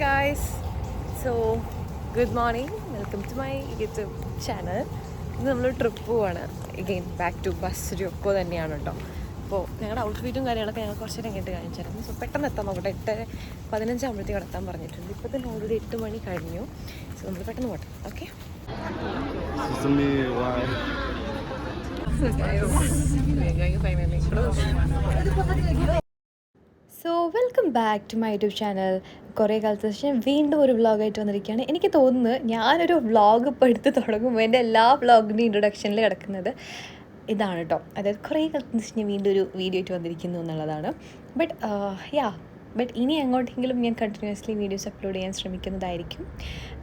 guys, so good morning, welcome to my YouTube channel. ഇന്ന് നമ്മളൊരു trip പോവാണ്. Again back to ബസ്രിയൊക്കെ തന്നെയാണ് കേട്ടോ. അപ്പോൾ ഞങ്ങളുടെ ഔട്ട്ഫിറ്റും കാര്യങ്ങളൊക്കെ ഞങ്ങൾ കുറച്ച് നേരം കേട്ട് കാണിച്ചായിരുന്നു. സോ പെട്ടെന്ന് എത്താൻ നോക്കട്ടെ. 8:15 ആകുമ്പോഴത്തേക്ക് എത്താൻ പറഞ്ഞിട്ടുണ്ട്. ഇപ്പോൾ തന്നെ ഓൾറെഡി 8 മണി കഴിഞ്ഞു. സോ നമ്മൾ പെട്ടെന്ന് പോട്ടെ. Okay, so welcome back to my YouTube channel. കുറേ കാലത്തിന് ശേഷം വീണ്ടും ഒരു വ്ളോഗായിട്ട് വന്നിരിക്കുകയാണ്. എനിക്ക് തോന്നുന്നു ഞാനൊരു വ്ളോഗ് ഇപ്പോൾ എടുത്ത് തുടങ്ങുമ്പോൾ എൻ്റെ എല്ലാ വ്ളോഗിൻ്റെ ഇൻട്രൊഡക്ഷനിൽ കിടക്കുന്നത് ഇതാണ് കേട്ടോ. അതായത് കുറേ കാലത്തിന് ശേഷം ഞാൻ വീണ്ടും ഒരു വീഡിയോ ആയിട്ട് വന്നിരിക്കുന്നു എന്നുള്ളതാണ്. ബട്ട് ഇനി എങ്ങോട്ടെങ്കിലും ഞാൻ കണ്ടിന്യൂസ്ലി വീഡിയോസ് അപ്ലോഡ് ചെയ്യാൻ ശ്രമിക്കുന്നതായിരിക്കും.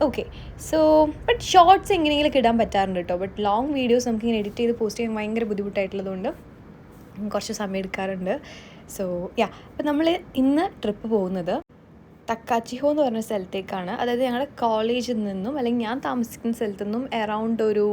ഓക്കെ, സോ ബട്ട് ഷോർട്സ് എങ്ങനെയെങ്കിലും ഇടാൻ പറ്റാറുണ്ട് കേട്ടോ. ബട്ട് ലോങ് വീഡിയോസ് നമുക്കിങ്ങനെ എഡിറ്റ് ചെയ്ത് പോസ്റ്റ് ചെയ്യാൻ ഭയങ്കര ബുദ്ധിമുട്ടായിട്ടുള്ളതുകൊണ്ട് കുറച്ച് സമയം എടുക്കാറുണ്ട്. സോ അപ്പം നമ്മൾ ഇന്ന് ട്രിപ്പ് പോകുന്നത് തക്കാച്ചിഹോ എന്ന് പറഞ്ഞ സ്ഥലത്തേക്കാണ്. അതായത് ഞങ്ങളുടെ കോളേജിൽ നിന്നും അല്ലെങ്കിൽ ഞാൻ താമസിക്കുന്ന സ്ഥലത്തു നിന്നും അറൗണ്ട് ഒരു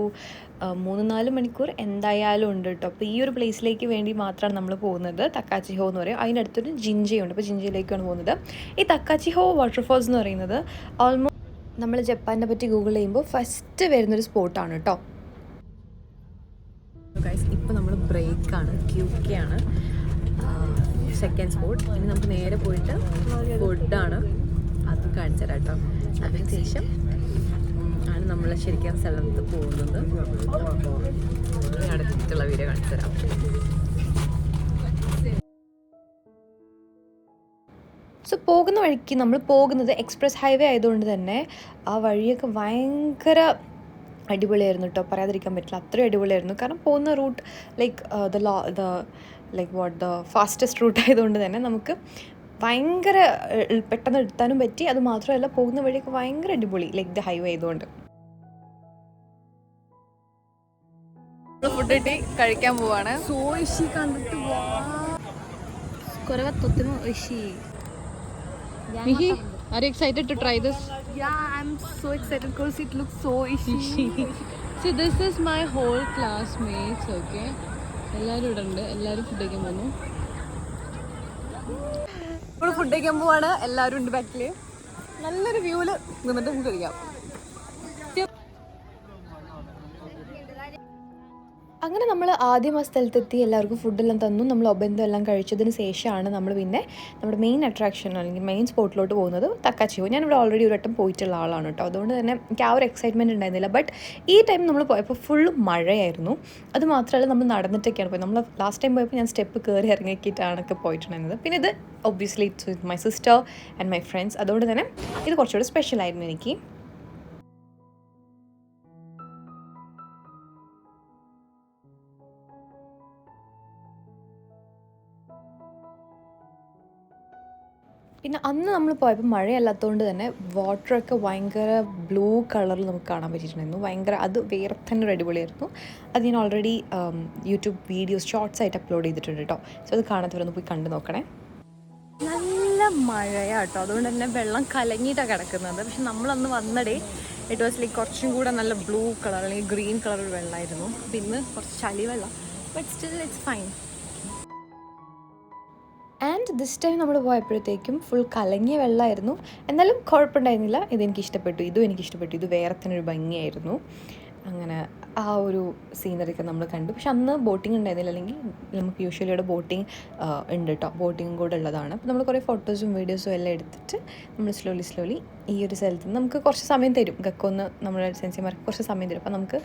3-4 മണിക്കൂർ എന്തായാലും ഉണ്ട് കേട്ടോ. അപ്പോൾ ഈ ഒരു പ്ലേസിലേക്ക് വേണ്ടി മാത്രമാണ് നമ്മൾ പോകുന്നത്. തക്കാച്ചിഹോ എന്ന് പറയും. അതിനടുത്തൊരു ജിഞ്ചയുണ്ട്. അപ്പോൾ ജിഞ്ചയിലേക്കാണ് പോകുന്നത്. ഈ തക്കാച്ചിഹോ വാട്ടർഫോൾസ് എന്ന് പറയുന്നത് ഓൾമോസ്റ്റ് നമ്മൾ ജപ്പാനെ പറ്റി ഗൂഗിൾ ചെയ്യുമ്പോൾ ഫസ്റ്റ് വരുന്നൊരു സ്പോട്ടാണ് കേട്ടോ. ഇപ്പോൾ നമ്മൾ ബ്രേക്കാണ്, ക്യൂക്കാണ് സെക്കൻഡ് സ്പോട്ട്. ഇനി നമുക്ക് നേരെ പോയിട്ട് ഫുഡാണ്, അത് കാണിച്ചു തരാം കേട്ടോ. അതിനുശേഷം ആണ് നമ്മൾ ശരിക്കും സ്ഥലത്ത് പോകുന്നത്. അടുത്തുള്ള വീഡിയോ കാണിച്ചു തരാം. സോ പോകുന്ന വഴിക്ക് നമ്മൾ പോകുന്നത് എക്സ്പ്രസ് ഹൈവേ ആയതുകൊണ്ട് തന്നെ ആ വഴിയൊക്കെ ഭയങ്കര അടിപൊളിയായിരുന്നു കേട്ടോ. പറയാതിരിക്കാൻ പറ്റില്ല, അത്രയും അടിപൊളിയായിരുന്നു. കാരണം പോകുന്ന റൂട്ട് ദ ഫാസ്റ്റസ്റ്റ് റൂട്ട് ആയതുകൊണ്ട് തന്നെ നമുക്ക് ഭയങ്കര പെട്ടെന്ന് എടുത്താനും പറ്റി. അത് മാത്രമല്ല പോകുന്ന വഴിയൊക്കെ ഭയങ്കര അടിപൊളി, ദ ഹൈവേ ആയതുകൊണ്ട്. ഫുഡ് കിട്ടി, കഴിക്കാൻ പോവാണ്. കണ്ടിട്ട് Are you excited to try this? Yeah, I'm so excited because it looks so ishy. So this is my whole classmates, okay? എല്ലാവരും ഇവിടെ ഉണ്ട്. എല്ലാവരും ഫുഡ് കഴിക്കാൻ പോകുന്നു. ഇപ്പോൾ ഫുഡ് കഴിക്കാൻ പോവാണ്. എല്ലാവരും ഉണ്ട് ബാക്കിൽ. നല്ലൊരു വ്യൂവിൽ നിന്നിട്ട് നമുക്ക് കഴിക്കാം. അങ്ങനെ നമ്മൾ ആദ്യം ആ സ്ഥലത്തെത്തി എല്ലാവർക്കും ഫുഡെല്ലാം തന്നു. നമ്മൾ ഒബെന്തോ എല്ലാം കഴിച്ചതിന് ശേഷമാണ് നമ്മൾ പിന്നെ നമ്മുടെ മെയിൻ അട്രാക്ഷൻ അല്ലെങ്കിൽ മെയിൻ സ്പോട്ടിലോട്ട് പോകുന്നത് തക്കാച്ചിഹോ. ഞാനിവിടെ ഓൾറെഡി ഒരു വട്ടം പോയിട്ടുള്ള ആളാണ് കേട്ടോ. അതുകൊണ്ട് തന്നെ എനിക്ക് ആ ഒരു എക്സൈറ്റ്മെൻറ്റ് ഉണ്ടായിരുന്നില്ല. ബട്ട് ഈ ടൈം നമ്മൾ പോയപ്പോൾ ഫുള്ള് മഴയായിരുന്നു. അത് മാത്രമല്ല നമ്മൾ നടന്നിട്ടൊക്കെയാണ് പോയത്. നമ്മൾ ലാസ്റ്റ് ടൈം പോയപ്പോൾ ഞാൻ സ്റ്റെപ്പ് കയറി ഇറങ്ങിയിട്ടാണൊക്കെ പോയിട്ടുണ്ടായിരുന്നത്. പിന്നെ ഇത് obviously it's with my sister and my friends. അതുകൊണ്ട് തന്നെ ഇത് കുറച്ചുകൂടി സ്പെഷ്യലായിരുന്നു എനിക്ക്. പിന്നെ അന്ന് നമ്മൾ പോയപ്പോൾ മഴയല്ലാത്തതുകൊണ്ട് തന്നെ വാട്ടറൊക്കെ ഭയങ്കര ബ്ലൂ കളറിൽ നമുക്ക് കാണാൻ പറ്റിയിട്ടുണ്ടായിരുന്നു. ഭയങ്കര അത് വേറെ തന്നെ ഒരു അടിപൊളിയായിരുന്നു. അത് ഞാൻ ഓൾറെഡി യൂട്യൂബ് വീഡിയോസ് ഷോർട്സ് ആയിട്ട് അപ്ലോഡ് ചെയ്തിട്ടുണ്ട് കേട്ടോ. സോ അത് കാണാത്തവരൊന്ന് പോയി കണ്ടു നോക്കണേ. നല്ല മഴയാട്ടോ, അതുകൊണ്ട് തന്നെ വെള്ളം കലങ്ങിയിട്ടാണ് കിടക്കുന്നത്. പക്ഷെ നമ്മളന്ന് വന്നടേ ഇറ്റ് വാസ് കുറച്ചും കൂടെ നല്ല ബ്ലൂ കളർ അല്ലെങ്കിൽ ഗ്രീൻ കളർ ഒരു വെള്ളമായിരുന്നു. അപ്പോൾ ഇന്ന് കുറച്ച് ചളി വെള്ളം, but still it's fine. And this time നമ്മൾ പോയപ്പോഴത്തേക്കും ഫുൾ കലങ്ങിയ വെള്ളമായിരുന്നു. എന്നാലും കുഴപ്പമുണ്ടായിരുന്നില്ല. ഇതെനിക്കിഷ്ടപ്പെട്ടു, ഇതും എനിക്കിഷ്ടപ്പെട്ടു. ഇത് വേറെ തന്നെ ഒരു ഭംഗിയായിരുന്നു. അങ്ങനെ ആ ഒരു സീനറിയൊക്കെ നമ്മൾ കണ്ടു. പക്ഷെ അന്ന് ബോട്ടിംഗ് ഉണ്ടായിരുന്നില്ല. അല്ലെങ്കിൽ നമുക്ക് യൂഷ്വലി ഇവിടെ ബോട്ടിംഗ് ഉണ്ട് കേട്ടോ. ബോട്ടിംഗ് കൂടെ ഉള്ളതാണ്. അപ്പോൾ നമ്മൾ കുറേ ഫോട്ടോസും വീഡിയോസും എല്ലാം എടുത്തിട്ട് നമ്മൾ സ്ലോലി ഈ ഒരു സ്ഥലത്ത് നമുക്ക് കുറച്ച് സമയം തരും. ഗക്കൊന്ന് നമ്മുടെ സെൻസിമാർക്ക് കുറച്ച് സമയം തരും. അപ്പോൾ നമുക്ക്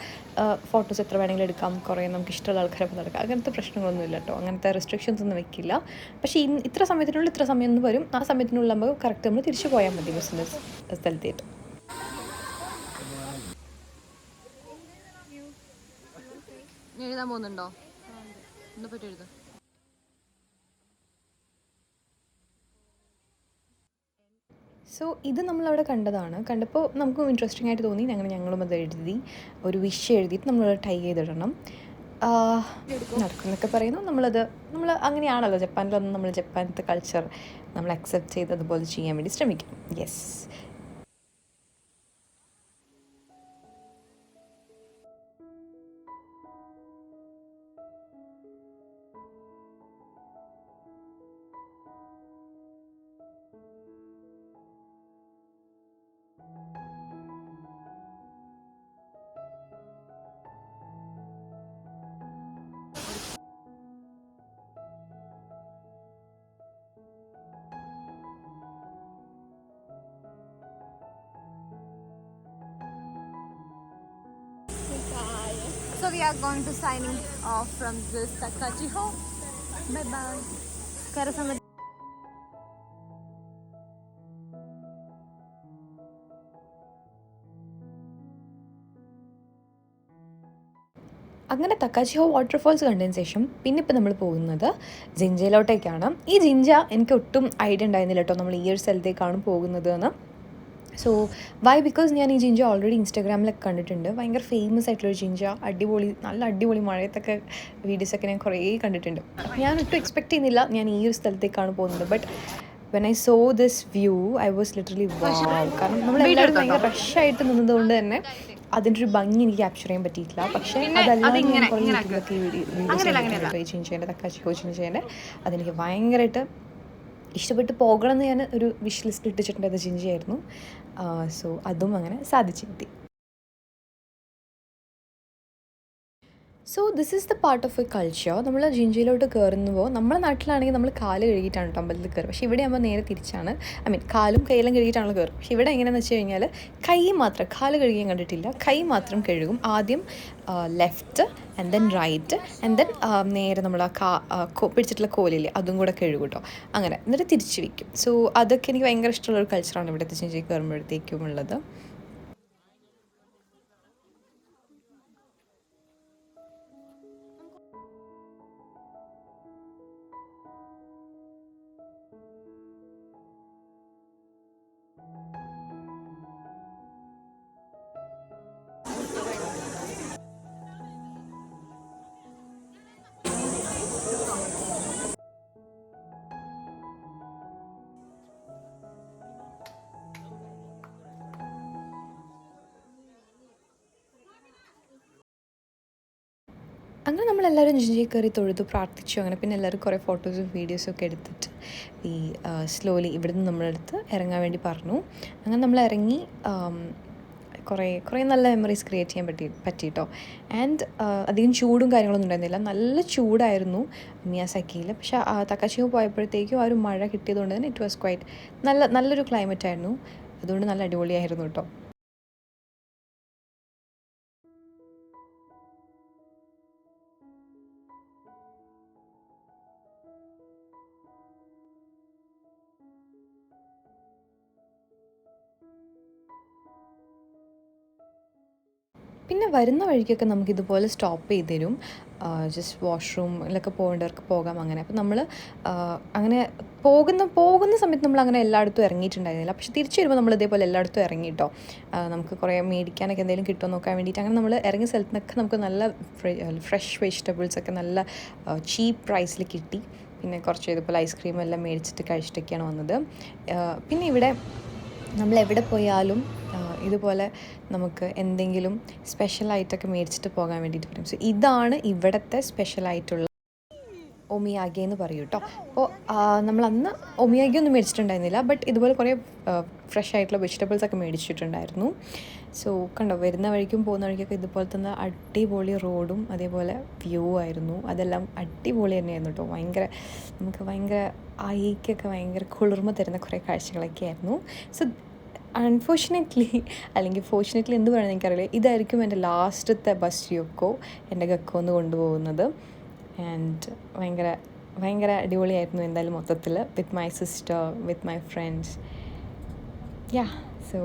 ഫോട്ടോസ് എത്ര വേണമെങ്കിലും എടുക്കാം. കുറേ നമുക്ക് ഇഷ്ടമുള്ള ആൾക്കാരൊപ്പം നടക്കാം. അങ്ങനത്തെ പ്രശ്നങ്ങളൊന്നും ഇല്ല കേട്ടോ. അങ്ങനത്തെ റെസ്ട്രിക്ഷൻസ് ഒന്നും വെക്കില്ല. പക്ഷേ ഇത്ര സമയത്തിനുള്ളിൽ ഇത്ര സമയം ഒന്ന് വരും. ആ സമയത്തിനുള്ളിൽ നമുക്ക് കറക്റ്റ് നമ്മൾ തിരിച്ചു പോയാൽ മതി ബസ്സിൻ്റെ സ്ഥലത്തേക്ക്. എഴുതാൻ പോകുന്നുണ്ടോ? എന്താ പറ്റി എഴുതാം. സോ ഇത് നമ്മളവിടെ കണ്ടപ്പോൾ നമുക്കും ഇൻട്രസ്റ്റിംഗ് ആയിട്ട് തോന്നി. ഞങ്ങളും അത് എഴുതി, ഒരു വിഷ് എഴുതിയിട്ട് നമ്മളത് ടൈ ചെയ്തിടണം. നടക്കുമെന്നൊക്കെ പറയുന്നു. നമ്മൾ അങ്ങനെയാണല്ലോ ജപ്പാനിലൊന്നും. നമ്മൾ ജപ്പാനത്തെ കൾച്ചർ നമ്മൾ അക്സെപ്റ്റ് ചെയ്ത് അതുപോലെ ചെയ്യാൻ വേണ്ടി ശ്രമിക്കും. Yes. we are going to signing off from this Takachi home. Bye bye. Karasama. അങ്ങനെ തക്കാച്ചിഹോ വാട്ടർഫോൾസ് കണ്ടതിന് ശേഷം പിന്നെ ഇപ്പോൾ നമ്മൾ പോകുന്നത് ജിഞ്ചയിലോട്ടേക്കാണ്. ഈ ജിഞ്ച എനിക്ക് ഒട്ടും ഐഡിയ ഉണ്ടായിരുന്നില്ല കേട്ടോ നമ്മൾ ഈ ഒരു സ്ഥലത്തേക്കാണ് പോകുന്നത് എന്ന്. സോ വൈ ബിക്കോസ് ഞാൻ ഈ ജിഞ്ച ഓൾറെഡി ഇൻസ്റ്റാഗ്രാമിലൊക്കെ കണ്ടിട്ടുണ്ട്. ഭയങ്കര ഫേമസ് ആയിട്ടുള്ളൊരു ജിഞ്ച, അടിപൊളി, നല്ല അടിപൊളി മഴയത്തൊക്കെ വീഡിയോസൊക്കെ ഞാൻ കുറേ കണ്ടിട്ടുണ്ട്. ഞാൻ ഒട്ടും എക്സ്പെക്റ്റ് ചെയ്യുന്നില്ല ഞാൻ ഈ ഒരു സ്ഥലത്തേക്കാണ് പോകുന്നത്. But when I saw this view I was literally wow. കാരണം നമ്മളെല്ലാവരും ഭയങ്കര റഷായിട്ട് നിന്നതുകൊണ്ട് തന്നെ അതിൻ്റെ ഒരു ഭംഗി എനിക്ക് ക്യാപ്ചർ ചെയ്യാൻ പറ്റിയിട്ടില്ല. പക്ഷേ അതല്ലാതെ ഞാൻ കുറേ യൂട്യൂബിലൊക്കെ വീഡിയോസ് ഈ ജിഞ്ചേൻ്റെ തക്കാച്ചിഹോ ജിഞ്ചേൻ്റെ അതെനിക്ക് ഭയങ്കരമായിട്ട് ഇഷ്ടപ്പെട്ട് പോകണം എന്ന് ഞാൻ ഒരു വിഷ് ലിസ്റ്റ് ഇട്ടിട്ടുണ്ട്. അത് ജിഞ്ചയായിരുന്നു. സോ അതും അങ്ങനെ സാധിച്ചു കിട്ടി. So this is the part of A culture. നമ്മൾ ജിഞ്ചയിലോട്ട് കയറുമ്പോൾ നമ്മുടെ നാട്ടിലാണെങ്കിൽ നമ്മൾ കാല് കഴുകിയിട്ടാണ് കേട്ടോ അമ്പലത്തിൽ കയറുക. പക്ഷേ ഇവിടെ ആകുമ്പോൾ നേരെ തിരിച്ചാണ്. ഐ മീൻ കാലും കൈയെല്ലാം കഴുകിയിട്ടാണ് കയറുക. പക്ഷേ ഇവിടെ എങ്ങനെയാണെന്ന് വെച്ച് കഴിഞ്ഞാൽ കൈ മാത്രം, കാല് കഴുകിയാൻ കണ്ടിട്ടില്ല, കൈ മാത്രം കഴുകും. ആദ്യം left and then right and then നേരെ നമ്മൾ പിടിച്ചിട്ടുള്ള കോലില്ലേ അതും കൂടെ കഴുകും കേട്ടോ. അങ്ങനെ എന്നിട്ട് തിരിച്ച് വയ്ക്കും. സോ അതൊക്കെ എനിക്ക് ഭയങ്കര ഇഷ്ടമുള്ളൊരു കൾച്ചറാണ് ഇവിടുത്തെ ജിഞ്ചയിൽ കയറുമ്പോഴത്തേക്കും ഉള്ളത്. അങ്ങനെ നമ്മളെല്ലാവരും ജിഞ്ചയിൽ കയറി തൊഴുതു പ്രാർത്ഥിച്ചു. അങ്ങനെ പിന്നെ എല്ലാവരും കുറേ ഫോട്ടോസും വീഡിയോസും ഒക്കെ എടുത്തിട്ട് ഈ സ്ലോലി ഇവിടുന്ന് നമ്മളെടുത്ത് ഇറങ്ങാൻ വേണ്ടി പറഞ്ഞു. അങ്ങനെ നമ്മൾ ഇറങ്ങി. കുറേ നല്ല മെമ്മറീസ് ക്രിയേറ്റ് ചെയ്യാൻ പറ്റിയിട്ടോ. ആൻഡ് അധികം ചൂടും കാര്യങ്ങളൊന്നും ഉണ്ടായിരുന്നില്ല. നല്ല ചൂടായിരുന്നു മിയാസാക്കിയിൽ. പക്ഷേ തക്കാച്ചിഹോ പോയപ്പോഴത്തേക്കും ആ ഒരു മഴ കിട്ടിയതുകൊണ്ട് തന്നെ ഇറ്റ് വാസ് ക്വൈറ്റ് നല്ലൊരു ക്ലൈമറ്റ് ആയിരുന്നു. അതുകൊണ്ട് നല്ല അടിപൊളിയായിരുന്നു കേട്ടോ. പിന്നെ വരുന്ന വഴിക്കൊക്കെ നമുക്കിതുപോലെ സ്റ്റോപ്പ് ചെയ്ത് തരും. ജസ്റ്റ് വാഷ്റൂമിലൊക്കെ പോകേണ്ടവർക്ക് പോകാം അങ്ങനെ. അപ്പോൾ നമ്മൾ അങ്ങനെ പോകുന്ന സമയത്ത് നമ്മൾ അങ്ങനെ എല്ലായിടത്തും ഇറങ്ങിയിട്ടുണ്ടായിരുന്നില്ല. പക്ഷേ തിരിച്ചു വരുമ്പോൾ നമ്മൾ ഇതേപോലെ എല്ലായിടത്തും ഇറങ്ങിയിട്ടോ. നമുക്ക് കുറേ മേടിക്കാനൊക്കെ എന്തെങ്കിലും കിട്ടുമോ നോക്കാൻ വേണ്ടിയിട്ട് അങ്ങനെ നമ്മൾ ഇറങ്ങിയ സ്ഥലത്തുനിന്നൊക്കെ നമുക്ക് നല്ല ഫ്രഷ് വെജിറ്റബിൾസൊക്കെ നല്ല ചീപ്പ് പ്രൈസിൽ കിട്ടി. പിന്നെ കുറച്ച് ഇതുപോലെ ഐസ്ക്രീം എല്ലാം മേടിച്ചിട്ട് കഴിച്ചിട്ടൊക്കെയാണ് വന്നത്. പിന്നെ ഇവിടെ നമ്മൾ എവിടെ പോയാലും ഇതുപോലെ നമുക്ക് എന്തെങ്കിലും സ്പെഷ്യലായിട്ടൊക്കെ മേടിച്ചിട്ട് പോകാൻ വേണ്ടിയിട്ട് പറ്റും. സോ ഇതാണ് ഇവിടുത്തെ സ്പെഷ്യലായിട്ടുള്ള ഒമിയാഗി എന്ന് പറയും കേട്ടോ. അപ്പോൾ നമ്മൾ അന്ന് ഒമിയാഗി ഒന്നും മേടിച്ചിട്ടുണ്ടായിരുന്നില്ല. ബട്ട് ഇതുപോലെ കുറേ ഫ്രഷ് ആയിട്ടുള്ള വെജിറ്റബിൾസൊക്കെ മേടിച്ചിട്ടുണ്ടായിരുന്നു. സോ കണ്ടോ, വരുന്ന വഴിക്കും പോകുന്ന വഴിക്കൊക്കെ ഇതുപോലെ തന്നെ അടിപൊളി റോഡും അതേപോലെ വ്യൂ ആയിരുന്നു. അതെല്ലാം അടിപൊളി തന്നെയായിരുന്നു കേട്ടോ. നമുക്ക് ഭയങ്കര ഐക്കൊക്കെ ഭയങ്കര കുളിർമ തരുന്ന കുറേ കാഴ്ചകളൊക്കെ ആയിരുന്നു. സോ അൺഫോർച്ചുനേറ്റ്ലി അല്ലെങ്കിൽ ഫോർച്ചുനേറ്റ്ലി എന്ത് പറയുന്നത് എനിക്കറിയില്ല, ഇതായിരിക്കും എൻ്റെ ലാസ്റ്റത്തെ ബസ് യോക്കോ എൻ്റെ ഗക്കോന്ന് കൊണ്ടുപോകുന്നത്. ആൻഡ് ഭയങ്കര അടിപൊളിയായിരുന്നു എന്തായാലും മൊത്തത്തിൽ. With my sister, with my friends. So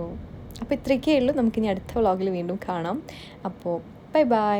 അപ്പോൾ ഇത്രയൊക്കെ ഉള്ളൂ. നമുക്കിനി അടുത്ത വ്ളോഗിൽ വീണ്ടും കാണാം. അപ്പോൾ ബൈ.